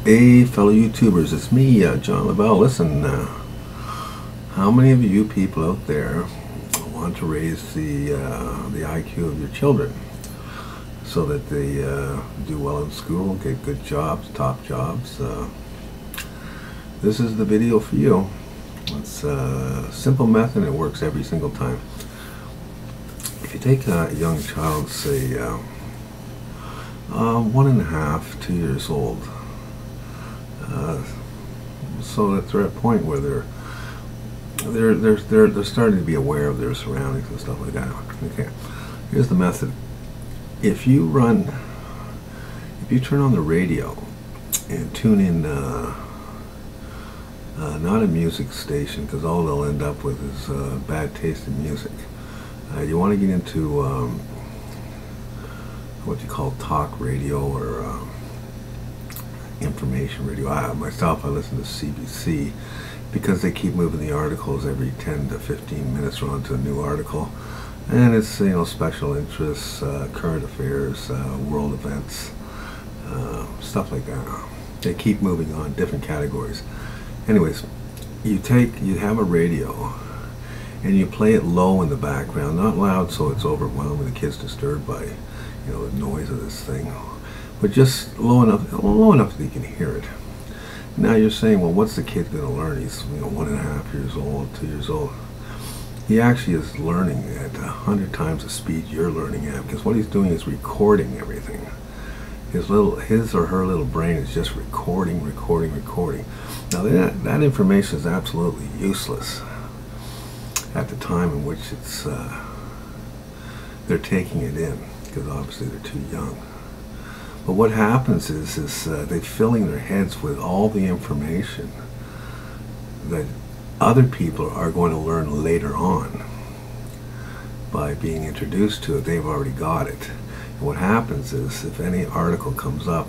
Hey fellow YouTubers, it's me, John Lavelle. Listen, how many of you people out there want to raise the IQ of your children so that they do well in school, get good jobs, top jobs? This is the video for you. It's a simple method and it works every single time. If you take a young child, say 1.5, 2 years old, so that they're at a point where they're starting to be aware of their surroundings and stuff like that. Okay, here's the method. If you turn on the radio and tune in, not a music station, because all they'll end up with is bad taste in music. You want to get into what you call talk radio or information radio. Myself, I listen to CBC because they keep moving the articles every 10 to 15 minutes. We're on to a new article, and it's special interests, current affairs, world events, stuff like that. They keep moving on, different categories. Anyways, you have a radio and you play it low in the background, not loud so it's overwhelming, the kid's disturbed by the noise of this thing, but just low enough that you can hear it. Now you're saying, well, what's the kid going to learn? He's 1.5 years old, 2 years old. He actually is learning at 100 times the speed you're learning at, because what he's doing is recording everything. His or her little brain is just recording. Now that information is absolutely useless at the time in which they're taking it in, because obviously they're too young. But what happens is they're filling their heads with all the information that other people are going to learn later on by being introduced to it. They've already got it. And what happens is, if any article comes up,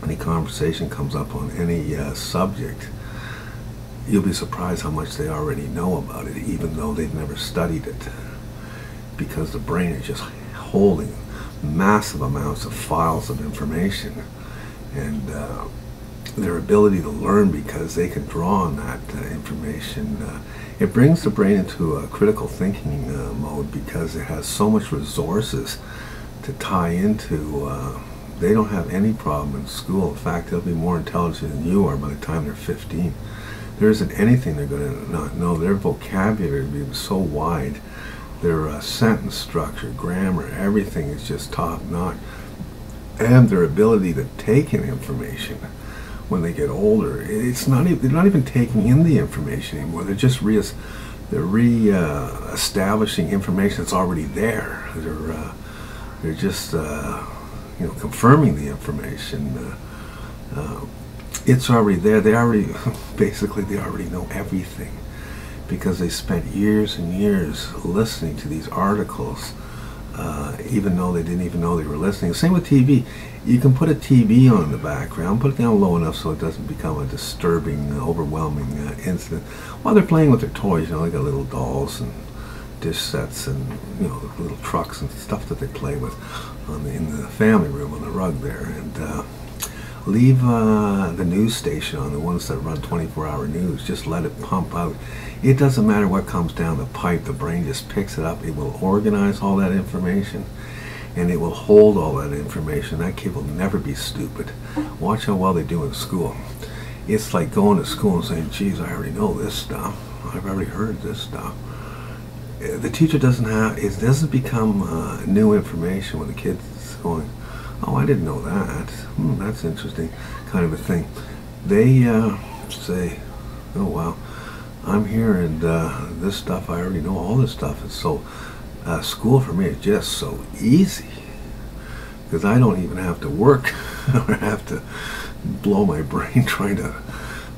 any conversation comes up on any subject, you'll be surprised how much they already know about it, even though they've never studied it, because the brain is just holding massive amounts of files of information, and their ability to learn, because they can draw on that information, it brings the brain into a critical thinking mode, because it has so much resources to tie into. They don't have any problem in school. In fact, they'll be more intelligent than you are by the time they're 15. There isn't anything they're going to not know. Their vocabulary will be so wide. Their sentence structure, grammar, everything is just top notch. And their ability to take in information when they get older, they're not even taking in the information anymore. They're just re-establishing information that's already there. They're just confirming the information. It's already there. They already they already know everything, because they spent years and years listening to these articles, even though they didn't even know they were listening. Same with TV. You can put a TV on in the background, put it down low enough so it doesn't become a disturbing, overwhelming incident, while they're playing with their toys. They got little dolls and dish sets and little trucks and stuff that they play with in the family room on the rug there. And leave the news station on, the ones that run 24-hour news. Just let it pump out. It doesn't matter what comes down the pipe. The brain just picks it up. It will organize all that information, and it will hold all that information. That kid will never be stupid. Watch how well they do in school. It's like going to school and saying, geez, I already know this stuff. I've already heard this stuff. The teacher it doesn't become new information when the kid's going, oh, I didn't know that. That's interesting, kind of a thing. They say, oh, wow, I'm here, and this stuff, I already know all this stuff. And so school for me is just so easy, because I don't even have to work or have to blow my brain trying to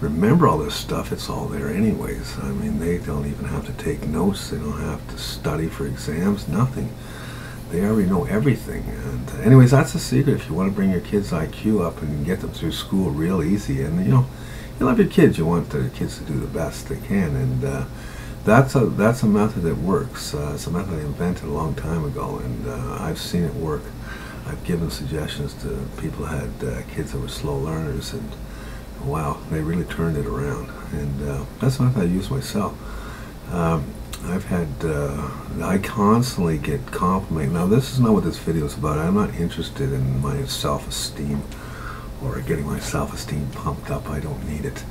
remember all this stuff. It's all there anyways. I mean, they don't even have to take notes. They don't have to study for exams, nothing. They already know everything. And anyways, that's the secret if you want to bring your kids' IQ up and get them through school real easy. And you love your kids. You want the kids to do the best they can. And that's a method that works. It's a method I invented a long time ago, and I've seen it work. I've given suggestions to people who had kids that were slow learners, and wow, they really turned it around. And that's something I use myself. I've had, I constantly get complimented. Now, this is not what this video is about. I'm not interested in my self-esteem or getting my self-esteem pumped up. I don't need it.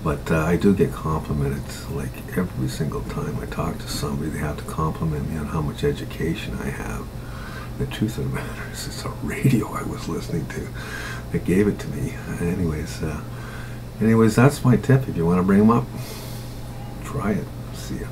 But I do get complimented, like every single time I talk to somebody, they have to compliment me on how much education I have. The truth of the matter is, it's a radio I was listening to that gave it to me. Anyways, that's my tip. If you want to bring them up, try it. See ya.